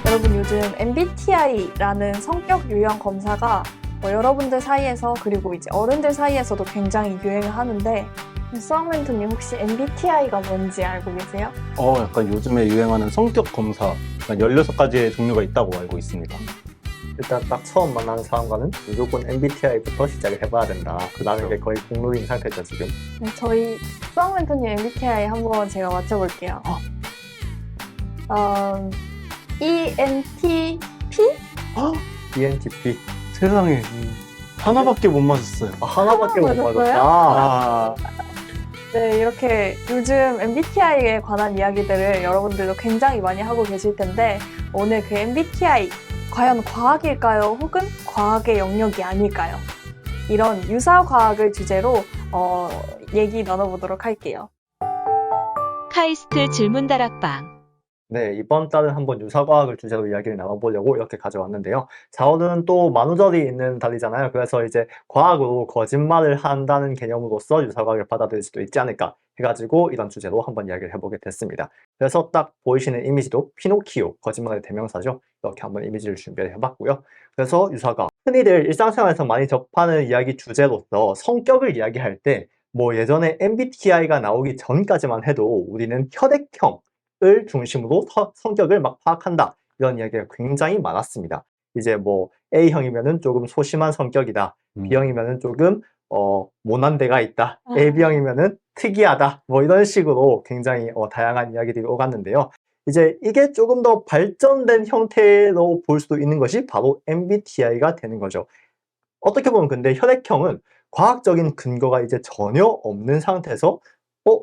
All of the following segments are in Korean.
여러분 요즘 MBTI라는 성격 유형 검사가 여러분들 사이에서 그리고 이제 어른들 사이에서도 굉장히 유행을 하는데 수학멘토님 혹시 MBTI가 뭔지 알고 계세요? 약간 요즘에 유행하는 성격 검사, 약간 16가지의 종류가 있다고 알고 있습니다. 일단 딱 처음 만나는 사람과는 무조건 MBTI부터 시작을 해봐야 된다. 라는 게 거의 공룰인 상태죠, 지금. 네, 저희 수학멘토님 MBTI 한번 제가 맞춰볼게요. ENTP? ENTP. 세상에 하나밖에 못 맞았어요. 하나밖에 못 맞았어요? 맞았다. 네, 이렇게 요즘 MBTI에 관한 이야기들을 여러분들도 굉장히 많이 하고 계실 텐데 오늘 그 MBTI 과연 과학일까요? 혹은 과학의 영역이 아닐까요? 이런 유사과학을 주제로 얘기 나눠보도록 할게요. 카이스트 질문다락방. 네, 이번 달은 한번 유사과학을 주제로 이야기를 나눠보려고 이렇게 가져왔는데요. 자오는 또 만우절이 있는 달이잖아요. 그래서 이제 과학으로 거짓말을 한다는 개념으로서 유사과학을 받아들일 수도 있지 않을까 해가지고 이런 주제로 한번 이야기를 해보게 됐습니다. 그래서 딱 보이시는 이미지도 피노키오, 거짓말의 대명사죠. 이렇게 한번 이미지를 준비를 해봤고요. 그래서 유사과학, 흔히들 일상생활에서 많이 접하는 이야기 주제로서 성격을 이야기할 때 뭐 예전에 MBTI가 나오기 전까지만 해도 우리는 혈액형을 중심으로 성격을 막 파악한다. 이런 이야기가 굉장히 많았습니다. 이제 뭐 A형이면은 조금 소심한 성격이다. B형이면은 조금 모난 데가 있다. AB형이면은 특이하다. 뭐 이런 식으로 굉장히 다양한 이야기들이 오갔는데요. 이제 이게 조금 더 발전된 형태로 볼 수도 있는 것이 바로 MBTI가 되는 거죠. 어떻게 보면 근데 혈액형은 과학적인 근거가 이제 전혀 없는 상태에서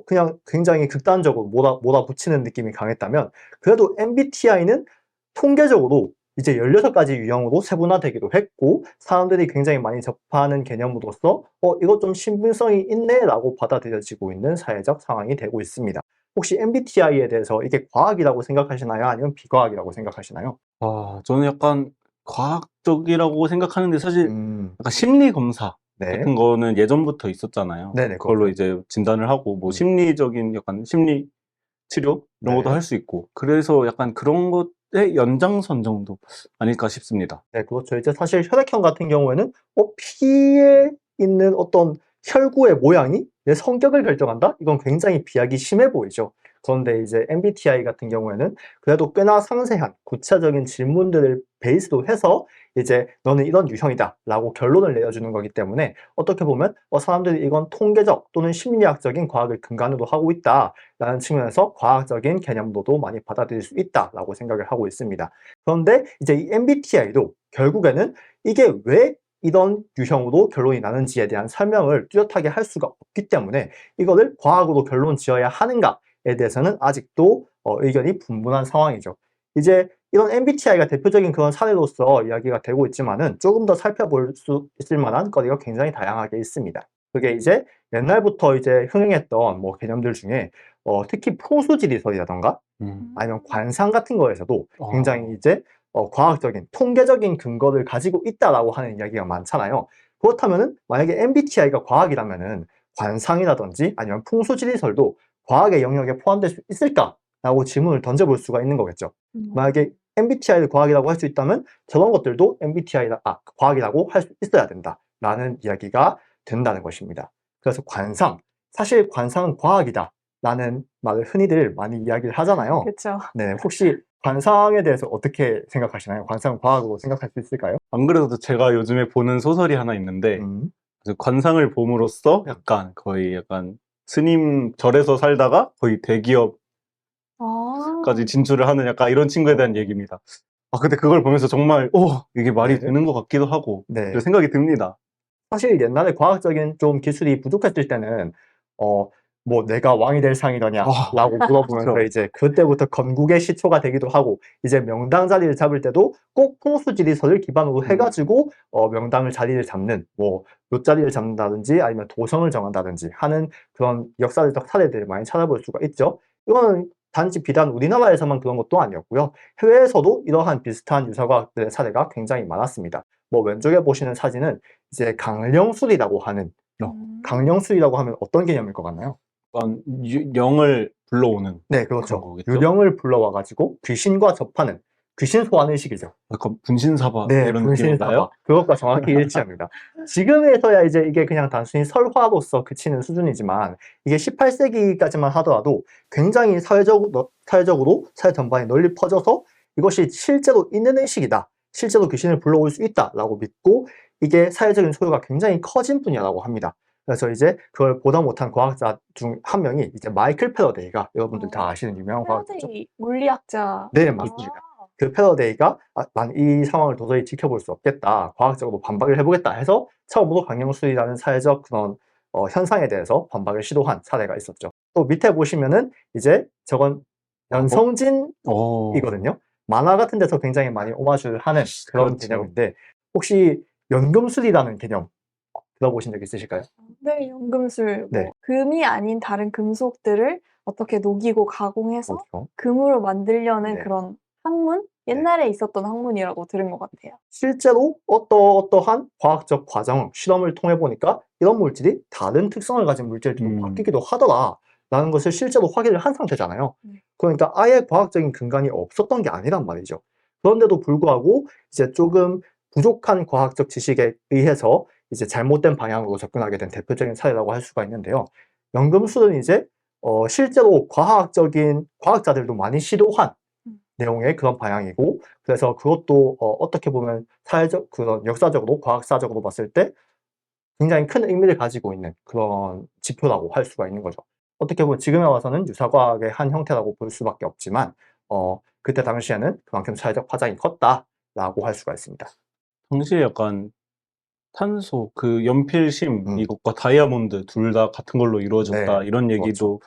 그냥 굉장히 극단적으로 몰아붙이는 느낌이 강했다면 그래도 MBTI는 통계적으로 이제 16가지 유형으로 세분화되기도 했고 사람들이 굉장히 많이 접하는 개념으로서 이거 좀 신빙성이 있네 라고 받아들여지고 있는 사회적 상황이 되고 있습니다. 혹시 MBTI에 대해서 이게 과학이라고 생각하시나요? 아니면 비과학이라고 생각하시나요? 저는 약간 과학적이라고 생각하는데 사실 약간 심리 검사 네. 같은 거는 예전부터 있었잖아요. 네네, 그걸로 그렇죠. 이제 진단을 하고 뭐 심리적인 약간 심리 치료 이런 것도 네. 할 수 있고 그래서 약간 그런 것의 연장선 정도 아닐까 싶습니다. 네, 그렇죠. 이제 사실 혈액형 같은 경우에는 피에 있는 어떤 혈구의 모양이 내 성격을 결정한다? 이건 굉장히 비약이 심해 보이죠. 그런데 이제 MBTI 같은 경우에는 그래도 꽤나 상세한 구체적인 질문들을 베이스로 해서 이제 너는 이런 유형이다 라고 결론을 내려주는 거기 때문에 어떻게 보면 사람들이 이건 통계적 또는 심리학적인 과학을 근간으로 하고 있다 라는 측면에서 과학적인 개념으로도 많이 받아들일 수 있다 라고 생각을 하고 있습니다. 그런데 이제 이 MBTI도 결국에는 이게 왜 이런 유형으로 결론이 나는지에 대한 설명을 뚜렷하게 할 수가 없기 때문에 이거를 과학으로 결론 지어야 하는가에 대해서는 아직도 의견이 분분한 상황이죠. 이제 이런 MBTI가 대표적인 그런 사례로서 이야기가 되고 있지만은 조금 더 살펴볼 수 있을 만한 거리가 굉장히 다양하게 있습니다. 그게 이제 옛날부터 이제 흥행했던 뭐 개념들 중에 특히 풍수지리설이라던가 아니면 관상 같은 거에서도 굉장히 이제 과학적인 통계적인 근거를 가지고 있다라고 하는 이야기가 많잖아요. 그렇다면은 만약에 MBTI가 과학이라면은 관상이라든지 아니면 풍수지리설도 과학의 영역에 포함될 수 있을까라고 질문을 던져볼 수가 있는 거겠죠. 만약에 MBTI를 과학이라고 할 수 있다면 저런 것들도 과학이라고 할 수 있어야 된다라는 이야기가 된다는 것입니다. 그래서 관상, 사실 관상은 과학이다라는 말을 흔히들 많이 이야기를 하잖아요. 그렇죠. 네, 혹시 관상에 대해서 어떻게 생각하시나요? 관상은 과학으로 생각할 수 있을까요? 안 그래도 제가 요즘에 보는 소설이 하나 있는데 그 관상을 봄으로써 약간 거의 약간 스님 절에서 살다가 거의 대기업까지 진출을 하는 약간 이런 친구에 대한 얘기입니다. 근데 그걸 보면서 정말 이게 말이 네. 되는 것 같기도 하고 네. 그런 생각이 듭니다. 사실 옛날에 과학적인 좀 기술이 부족했을 때는 뭐 내가 왕이 될 상이더냐 라고 물어보면서 그렇죠. 이제 그때부터 건국의 시초가 되기도 하고 이제 명당 자리를 잡을 때도 꼭 풍수지리설을 기반으로 해가지고 명당을 자리를 잡는 뭐 묘자리를 잡는다든지 아니면 도성을 정한다든지 하는 그런 역사적 사례들을 많이 찾아볼 수가 있죠. 이거는 단지 비단 우리나라에서만 그런 것도 아니었고요. 해외에서도 이러한 비슷한 유사과학들의 사례가 굉장히 많았습니다. 뭐 왼쪽에 보시는 사진은 이제 강령술이라고 하는 강령술이라고 하면 어떤 개념일 것 같나요? 약간 영을 불러오는 네, 그런 그렇죠. 거겠죠? 유령을 불러와가지고 귀신과 접하는 귀신 소환 의식이죠. 약간 분신사바 네, 이런 분신사바. 느낌인가요? 그것과 정확히 일치합니다. 지금에서야 이제 이게 그냥 단순히 설화로서 그치는 수준이지만 이게 18세기까지만 하더라도 굉장히 사회적으로 사회 전반에 널리 퍼져서 이것이 실제로 있는 의식이다. 실제로 귀신을 불러올 수 있다라고 믿고 이게 사회적인 소유가 굉장히 커진 분야라고 합니다. 그래서 이제 그걸 보다 못한 과학자 중 한 명이 이제 마이클 패러데이가 여러분들 다 아시는 유명한 과학자죠. 패러데이 물리학자. 네, 맞습니다. 그 패러데이가 이 상황을 도저히 지켜볼 수 없겠다. 과학적으로 반박을 해보겠다 해서 처음으로 강령술이라는 사회적 그런 현상에 대해서 반박을 시도한 사례가 있었죠. 또 밑에 보시면은 이제 저건 연성진이거든요. 만화 같은 데서 굉장히 많이 오마주를 하는 그런 그렇죠. 개념인데 혹시 연금술이라는 개념 들어보신 적 있으실까요? 네, 연금술. 네. 금이 아닌 다른 금속들을 어떻게 녹이고 가공해서 그렇죠. 금으로 만들려는 네. 그런 학문? 옛날에 있었던 학문이라고 들은 것 같아요. 실제로 어떠한 과학적 과정, 실험을 통해 보니까 이런 물질이 다른 특성을 가진 물질로 바뀌기도 하더라라는 것을 실제로 확인을 한 상태잖아요. 그러니까 아예 과학적인 근간이 없었던 게 아니란 말이죠. 그런데도 불구하고 이제 조금 부족한 과학적 지식에 의해서 이제 잘못된 방향으로 접근하게 된 대표적인 사례라고 할 수가 있는데요. 연금술은 이제 실제로 과학자들도 많이 시도한 내용의 그런 방향이고, 그래서 그것도 어떻게 보면 사회적 그런 역사적으로 과학사적으로 봤을 때 굉장히 큰 의미를 가지고 있는 그런 지표라고 할 수가 있는 거죠. 어떻게 보면 지금에 와서는 유사과학의 한 형태라고 볼 수밖에 없지만 그때 당시에는 그만큼 사회적 파장이 컸다라고 할 수가 있습니다. 당시에 약간 탄소, 그 연필심 이것과 다이아몬드 둘 다 같은 걸로 이루어졌다 네, 이런 얘기도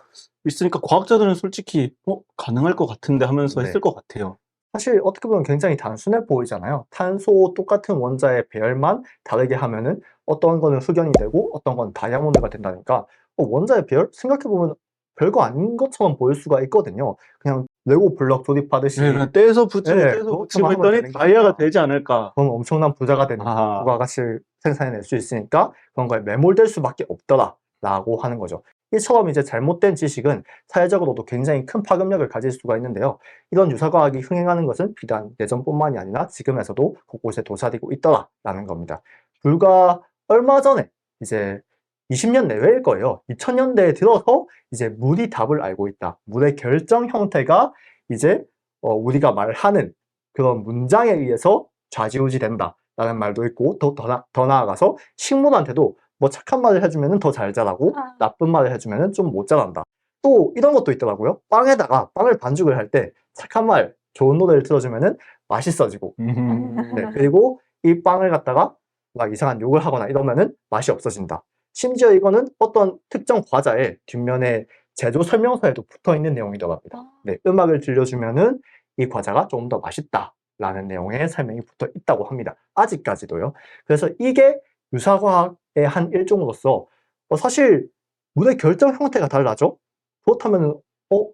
있으니까 과학자들은 솔직히 가능할 것 같은데 하면서 네. 했을 것 같아요. 사실 어떻게 보면 굉장히 단순해 보이잖아요. 탄소 똑같은 원자의 배열만 다르게 하면은 어떤 거는 흑연이 되고 어떤 건 다이아몬드가 된다니까 원자의 배열? 생각해보면 별거 아닌 것처럼 보일 수가 있거든요. 그냥 레고 블럭 조립하듯이 네, 그냥 떼서 붙이고 네, 떼서 그것만 붙이고 하면 했더니 되는 다이아가 거니까. 되지 않을까. 그럼 엄청난 부자가 되는 아하. 부가가치를 생산해낼 수 있으니까 그런 거에 매몰될 수밖에 없더라라고 하는 거죠. 이처럼 이제 잘못된 지식은 사회적으로도 굉장히 큰 파급력을 가질 수가 있는데요. 이런 유사과학이 흥행하는 것은 비단 예전뿐만이 아니라 지금에서도 곳곳에 도사리고 있더라라는 겁니다. 불과 얼마 전에 이제 20년 내외일 거예요. 2000년대에 들어서 이제 물이 답을 알고 있다. 물의 결정 형태가 이제 우리가 말하는 그런 문장에 의해서 좌지우지 된다라는 말도 있고 더 나아가서 식물한테도 뭐 착한 말을 해주면 더 잘 자라고 나쁜 말을 해주면 좀 못 자란다. 또 이런 것도 있더라고요. 빵에다가 빵을 반죽을 할 때 착한 말, 좋은 노래를 틀어주면 맛있어지고 네, 그리고 이 빵을 갖다가 막 이상한 욕을 하거나 이러면은 맛이 없어진다. 심지어 이거는 어떤 특정 과자의 뒷면에 제조 설명서에도 붙어 있는 내용이더랍니다. 네, 음악을 들려주면은 이 과자가 좀 더 맛있다라는 내용의 설명이 붙어 있다고 합니다. 아직까지도요. 그래서 이게 유사과학의 한 일종으로서 사실 물의 결정 형태가 달라져? 그렇다면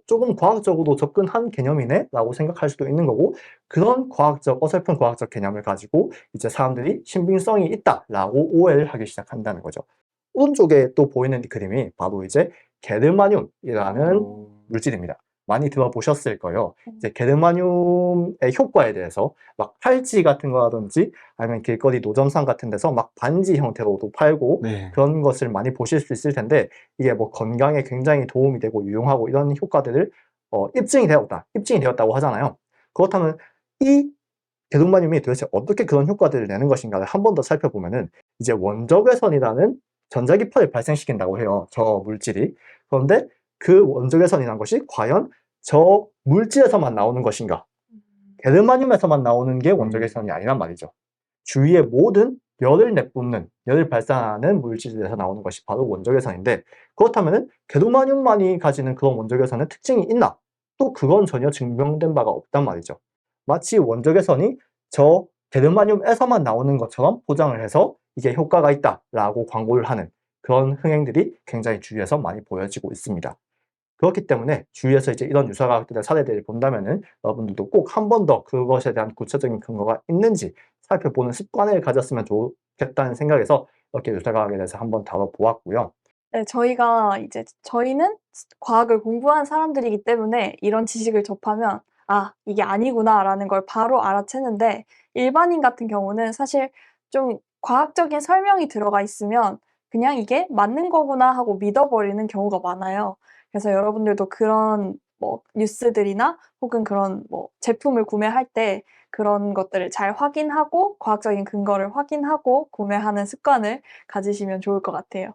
조금 과학적으로 접근한 개념이네? 라고 생각할 수도 있는 거고 그런 어설픈 과학적 개념을 가지고 이제 사람들이 신빙성이 있다라고 오해를 하기 시작한다는 거죠. 오른쪽에 또 보이는 이 그림이 바로 이제 게르마늄이라는 물질입니다. 많이 들어보셨을 거예요. 이제 게르마늄의 효과에 대해서 막 팔찌 같은 거라든지 아니면 길거리 노점상 같은 데서 막 반지 형태로도 팔고 네. 그런 것을 많이 보실 수 있을 텐데 이게 뭐 건강에 굉장히 도움이 되고 유용하고 이런 효과들을 입증이 되었다고 하잖아요. 그렇다면 이 게르마늄이 도대체 어떻게 그런 효과들을 내는 것인가를 한 번 더 살펴보면은 이제 원적외선이라는 전자기파를 발생시킨다고 해요. 저 물질이. 그런데 그 원적외선이라는 것이 과연 저 물질에서만 나오는 것인가? 게르마늄에서만 나오는 게 원적외선이 아니란 말이죠. 주위의 모든 열을 발산하는 물질에서 나오는 것이 바로 원적외선인데 그렇다면 게르마늄만이 가지는 그런 원적외선의 특징이 있나? 또 그건 전혀 증명된 바가 없단 말이죠. 마치 원적외선이 저 게르마늄에서만 나오는 것처럼 포장을 해서 이게 효과가 있다라고 광고를 하는 그런 흥행들이 굉장히 주위에서 많이 보여지고 있습니다. 그렇기 때문에 주위에서 이제 이런 유사과학들의 사례들을 본다면은 여러분들도 꼭 한 번 더 그것에 대한 구체적인 근거가 있는지 살펴보는 습관을 가졌으면 좋겠다는 생각에서 이렇게 유사과학에 대해서 한번 다뤄보았고요. 네, 저희는 과학을 공부한 사람들이기 때문에 이런 지식을 접하면 아, 이게 아니구나라는 걸 바로 알아채는데 일반인 같은 경우는 사실 좀 과학적인 설명이 들어가 있으면 그냥 이게 맞는 거구나 하고 믿어버리는 경우가 많아요. 그래서 여러분들도 그런 뭐 뉴스들이나 혹은 그런 뭐 제품을 구매할 때 그런 것들을 잘 확인하고 과학적인 근거를 확인하고 구매하는 습관을 가지시면 좋을 것 같아요.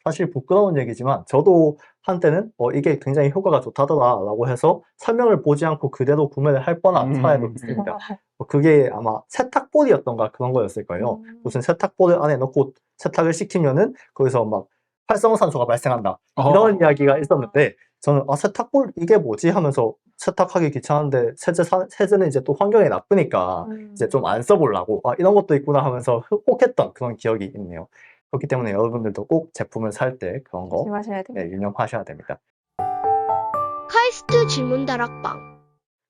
사실 부끄러운 얘기지만 저도 한때는 이게 굉장히 효과가 좋다더라라고 해서 설명을 보지 않고 그대로 구매를 할 뻔한 사례도 있습니다. 그게 아마 세탁볼이었던가 그런 거였을 거예요. 무슨 세탁볼을 안에 넣고 세탁을 시키면은 거기서 막 활성산소가 발생한다 이런 이야기가 있었는데 저는 세탁볼 이게 뭐지 하면서 세탁하기 귀찮은데 세제는 이제 또 환경에 나쁘니까 이제 좀 안 써보려고 이런 것도 있구나 하면서 혹했던 그런 기억이 있네요. 그렇기 때문에 여러분들도 꼭 제품을 살 때 그런 거 조심하셔야 됩니다. 유념하셔야 됩니다. 카이스트 질문 다락방.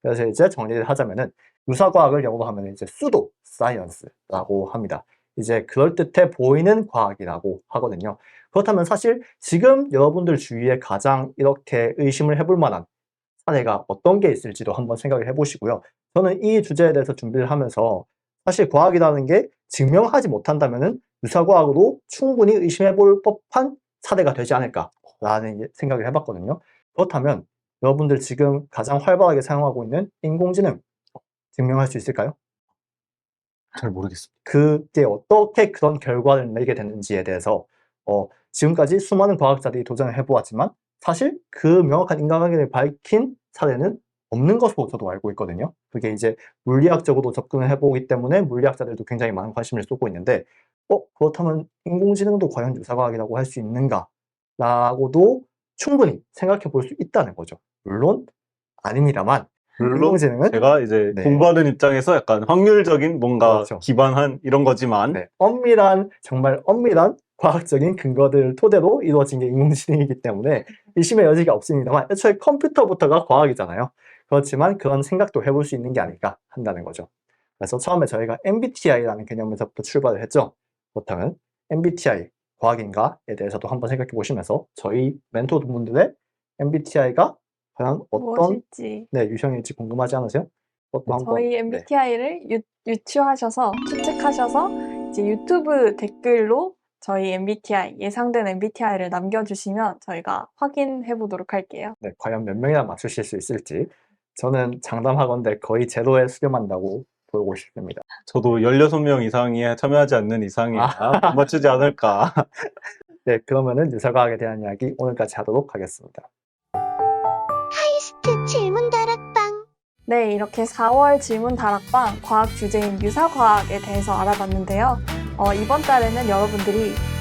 그래서 이제 정리를 하자면은 유사과학을 영어로 하면 이제 pseudo science라고 합니다. 이제 그럴듯해 보이는 과학이라고 하거든요. 그렇다면 사실 지금 여러분들 주위에 가장 이렇게 의심을 해볼 만한 사례가 어떤 게 있을지도 한번 생각을 해보시고요. 저는 이 주제에 대해서 준비를 하면서 사실 과학이라는 게 증명하지 못한다면은 유사과학으로 충분히 의심해볼 법한 사례가 되지 않을까라는 생각을 해봤거든요. 그렇다면 여러분들 지금 가장 활발하게 사용하고 있는 인공지능 증명할 수 있을까요? 잘 모르겠습니다. 그게 어떻게 그런 결과를 내게 됐는지에 대해서 지금까지 수많은 과학자들이 도전을 해보았지만 사실 그 명확한 인과관계를 밝힌 사례는 없는 것으로 저도 알고 있거든요. 그게 이제 물리학적으로 접근을 해보기 때문에 물리학자들도 굉장히 많은 관심을 쏟고 있는데 그렇다면 인공지능도 과연 유사과학이라고 할 수 있는가? 라고도 충분히 생각해 볼 수 있다는 거죠. 물론 아닙니다만 물론 인공지능은 제가 이제 네. 공부하는 입장에서 약간 확률적인 뭔가 그렇죠. 기반한 이런 거지만 네, 정말 엄밀한 과학적인 근거들을 토대로 이루어진 게 인공지능이기 때문에 의심의 여지가 없습니다만 애초에 컴퓨터부터가 과학이잖아요. 그렇지만 그런 생각도 해볼 수 있는 게 아닐까 한다는 거죠. 그래서 처음에 저희가 MBTI라는 개념에서부터 출발을 했죠. 그렇다면 MBTI 과학인가에 대해서도 한번 생각해 보시면서 저희 멘토분들의 MBTI가 과연 어떤 무엇일지. 유형일지 궁금하지 않으세요? 저희 MBTI를 유추하셔서 추측하셔서 이제 유튜브 댓글로 저희 MBTI 예상된 MBTI를 남겨주시면 저희가 확인해 보도록 할게요. 네, 과연 몇 명이나 맞추실 수 있을지 저는 장담하건대 거의 제로에 수렴한다고 보고 싶습니다. 저도 16명 이상이 참여하지 않는 이상이야 못 맞추지 않을까. 네, 그러면은 유사과학에 대한 이야기 오늘까지 하도록 하겠습니다. 카이스트 질문 다락방. 네, 이렇게 4월 질문 다락방 과학 주제인 유사과학에 대해서 알아봤는데요. 이번 달에는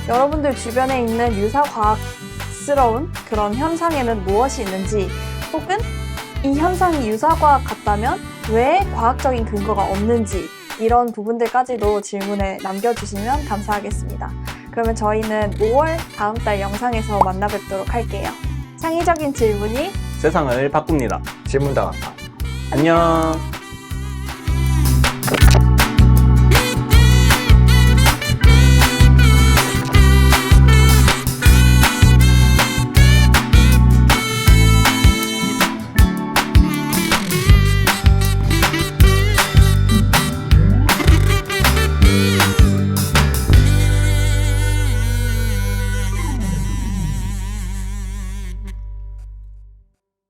여러분들 주변에 있는 유사과학스러운 그런 현상에는 무엇이 있는지 혹은 이 현상이 유사과학 같다면 왜 과학적인 근거가 없는지 이런 부분들까지도 질문에 남겨주시면 감사하겠습니다. 그러면 저희는 5월 다음 달 영상에서 만나 뵙도록 할게요. 창의적인 질문이 세상을 바꿉니다. 질문 다락방. 안녕.